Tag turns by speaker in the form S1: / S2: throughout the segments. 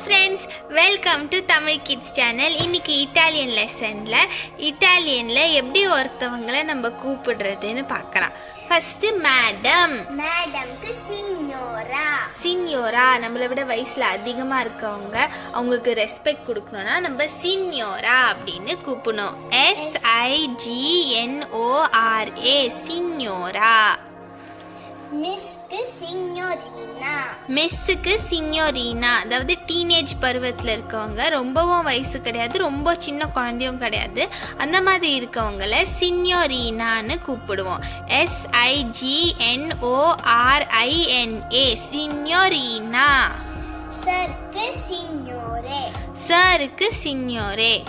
S1: Friends, welcome to Tamil kids channel. இன்னைக்கு Italian இட்டாலியனில் எப்படி ஒருத்தவங்களை நம்ம கூப்பிடுறதுன்னு பார்க்கலாம். ஃபர்ஸ்ட் மேடம்க்கு சிக்னோரா. நம்மளை விட வயசில் அதிகமாக இருக்கவங்க, அவங்களுக்கு ரெஸ்பெக்ட் கொடுக்கணும்னா நம்ம சிக்னோரா அப்படின்னு கூப்பிடணும். SIGNORA சிக்னோரா. மிஸ்ஸுக்கு சிக்னோரினா, அதாவது டீனேஜ் பருவத்தில் இருக்கவங்க, ரொம்பவும் வயசு கிடையாது, ரொம்ப சின்ன குழந்தையும் கிடையாது, அந்த மாதிரி இருக்கவங்கள சிக்னோரினான்னு கூப்பிடுவோம். SIGNORINA சிக்னோரினா. சருக்கு சிக்னோரே.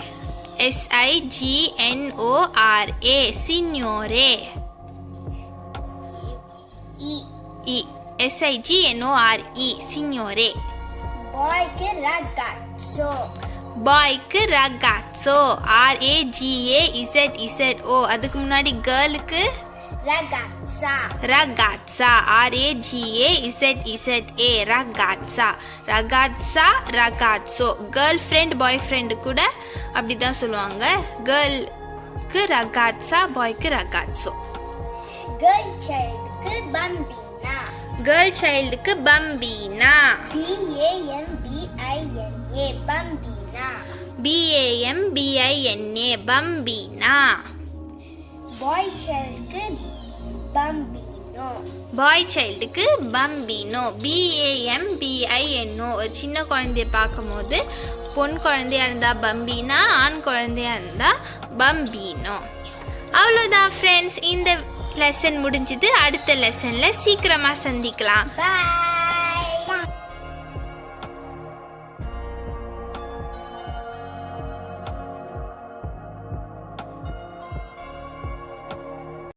S1: SIGNORA சிக்னோரே. SIGNORE signore.
S2: Boyக்கு
S1: ragazzo RAGAZZO. அதுக்கு முன்னாடி கேர்ளுக்கு
S2: ragazza
S1: RAGAZZA ragazzo. Girl friend boy friend கூட அப்படிதான் சொல்லுவாங்க. கேர்ளுக்கு ragazza, பாய்க்கு ragazzo.
S2: கேர்ள் சைல்டுக்கு பம்பினா.
S1: BAMBINA பம்பினா.
S2: பாய் சைல்டுக்கு பம்பினோ. BAMBINO.
S1: ஒரு சின்ன குழந்தைய பார்க்கும்போது பொன் குழந்தையா இருந்தா பம்பினா, ஆண் குழந்தையா இருந்தா பம்பினோ. அவ்வளோதான் ஃப்ரெண்ட்ஸ், இந்த லெசன் முடிஞ்சது. அடுத்த லெசன்ல சீக்கிரமா சந்திக்கலாம்.
S2: Bye.